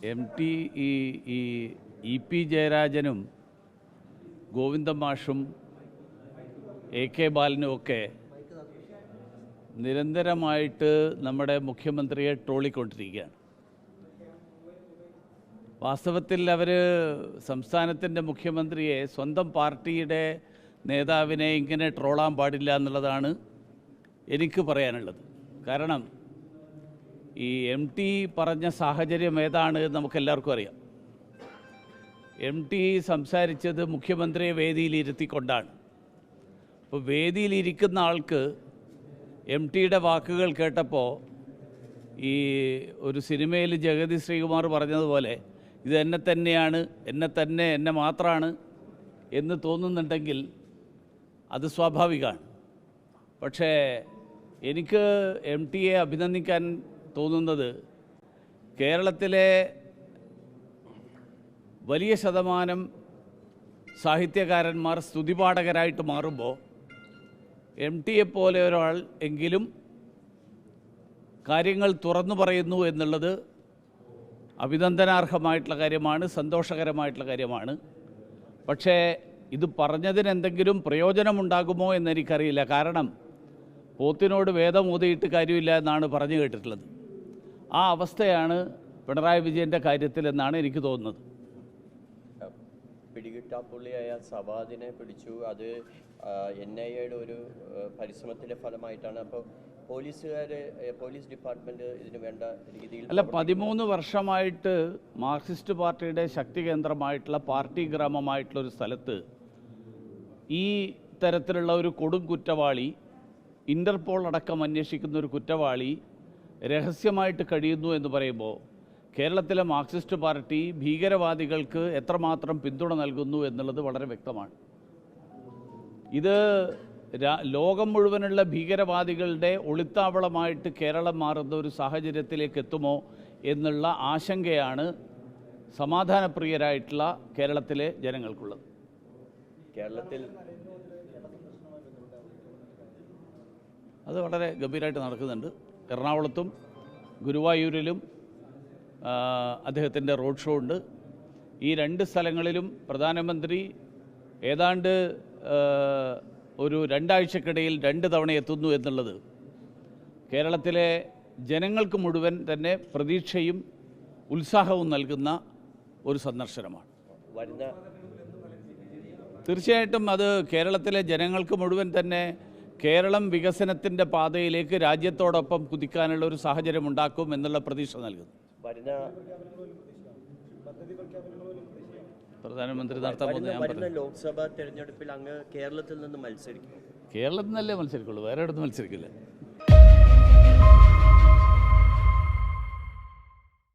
MT EP ജയരാജനും Govinda മാഷും AK ബാലനും ഒക്കെ നിരന്തരമായിട്ട് നമ്മുടെ മുഖ്യമന്ത്രിയെ ട്രോളിക്കൊണ്ടിരിക്കുകയാണ്. വാസ്തവത്തിൽ അവർ സംസ്ഥാനത്തിൻ്റെ മുഖ്യമന്ത്രിയെ സ്വന്തം പാർട്ടിയുടെ നേതാവിനെ ഇങ്ങനെ ട്രോളാൻ പാടില്ല എന്നുള്ളതാണ് എനിക്ക് പറയാനുള്ളത്. കാരണം ഈ MT പറഞ്ഞ സാഹചര്യം ഏതാണ് നമുക്കെല്ലാവർക്കും അറിയാം. MT സംസാരിച്ചത് മുഖ്യമന്ത്രിയെ വേദിയിലിരുത്തിക്കൊണ്ടാണ്. അപ്പോൾ വേദിയിലിരിക്കുന്ന ആൾക്ക് MTയുടെ വാക്കുകൾ കേട്ടപ്പോൾ ഈ ഒരു സിനിമയിൽ ജഗതി ശ്രീകുമാർ പറഞ്ഞതുപോലെ ഇത് എന്നെ തന്നെയാണ്, എന്നെ മാത്രമാണ് എന്ന് തോന്നുന്നുണ്ടെങ്കിൽ അത് സ്വാഭാവികമാണ്. പക്ഷേ എനിക്ക് MTയെ അഭിനന്ദിക്കാൻ തോന്നുന്നത് കേരളത്തിലെ വലിയ ശതമാനം സാഹിത്യകാരന്മാർ സ്തുതിപാഠകരായിട്ട് മാറുമ്പോൾ MTയെപ്പോലെ ഒരാൾ എങ്കിലും കാര്യങ്ങൾ തുറന്നു പറയുന്നു എന്നുള്ളത് അഭിനന്ദനാർഹമായിട്ടുള്ള കാര്യമാണ്, സന്തോഷകരമായിട്ടുള്ള കാര്യമാണ്. പക്ഷേ ഇത് പറഞ്ഞതിന് എന്തെങ്കിലും പ്രയോജനമുണ്ടാകുമോ എന്നെനിക്കറിയില്ല. കാരണം പോത്തിനോട് വേദം ഊതിയിട്ട് കാര്യമില്ല എന്നാണ് പറഞ്ഞു കേട്ടിട്ടുള്ളത്. ആ അവസ്ഥയാണ് പിണറായി വിജയൻ്റെ കാര്യത്തിലെന്നാണ് എനിക്ക് തോന്നുന്നത്. പിടികിട്ടാപ്പുള്ളിയായ സവാദിനെ പിടിച്ചു. അത് NIAയുടെ ഒരു പരിശ്രമത്തിൻ്റെ ഫലമായിട്ടാണ്. അപ്പോൾ പോലീസ് ഡിപ്പാർട്ട്മെൻറ്റ് ഇതിന് വേണ്ട രീതിയിൽ അല്ല, 13 വർഷമായിട്ട് മാർക്സിസ്റ്റ് പാർട്ടിയുടെ ശക്തി കേന്ദ്രമായിട്ടുള്ള പാർട്ടി ഗ്രാമമായിട്ടുള്ളൊരു സ്ഥലത്ത് ഈ തരത്തിലുള്ള ഒരു കൊടും കുറ്റവാളി, ഇൻ്റർപോൾ അടക്കം അന്വേഷിക്കുന്ന ഒരു കുറ്റവാളി രഹസ്യമായിട്ട് കഴിയുന്നു എന്ന് പറയുമ്പോൾ കേരളത്തിലെ മാർക്സിസ്റ്റ് പാർട്ടി ഭീകരവാദികൾക്ക് എത്രമാത്രം പിന്തുണ നൽകുന്നു എന്നുള്ളത് വളരെ വ്യക്തമാണ്. ഇത് ലോകം മുഴുവനുള്ള ഭീകരവാദികളുടെ ഒളിത്താവളമായിട്ട് കേരളം മാറുന്ന ഒരു സാഹചര്യത്തിലേക്ക് എത്തുമോ എന്നുള്ള ആശങ്കയാണ് സമാധാനപ്രിയരായിട്ടുള്ള കേരളത്തിലെ ജനങ്ങൾക്കുള്ളത്. കേരളത്തിൽ അത് വളരെ ഗംഭീരമായിട്ട് നടക്കുന്നുണ്ട്. എറണാകുളത്തും ഗുരുവായൂരിലും അദ്ദേഹത്തിൻ്റെ റോഡ് ഷോ ഉണ്ട്. ഈ 2 സ്ഥലങ്ങളിലും പ്രധാനമന്ത്രി ഏതാണ്ട് ഒരു 2 ആഴ്ചക്കിടയിൽ 2 തവണ എത്തുന്നു എന്നുള്ളത് കേരളത്തിലെ ജനങ്ങൾക്ക് മുഴുവൻ തന്നെ പ്രതീക്ഷയും ഉത്സാഹവും നൽകുന്ന ഒരു സന്ദർശനമാണ്. തീർച്ചയായിട്ടും അത് കേരളത്തിലെ ജനങ്ങൾക്ക് മുഴുവൻ തന്നെ കേരളം വികസനത്തിൻ്റെ പാതയിലേക്ക് രാജ്യത്തോടൊപ്പം കുതിക്കാനുള്ള ഒരു സാഹചര്യം ഉണ്ടാക്കും എന്നുള്ള പ്രതീക്ഷ നൽകുന്നു. പ്രധാനമന്ത്രി നടത്താൻ പോകുന്ന ലോക്സഭാ തെരഞ്ഞെടുപ്പിൽ അങ്ങ് കേരളത്തിൽ നിന്ന് മത്സരിക്കും? കേരളത്തിൽ നിന്നല്ലേ മത്സരിക്കുള്ളൂ, വേറെ ഇടത്ത് മത്സരിക്കില്ല.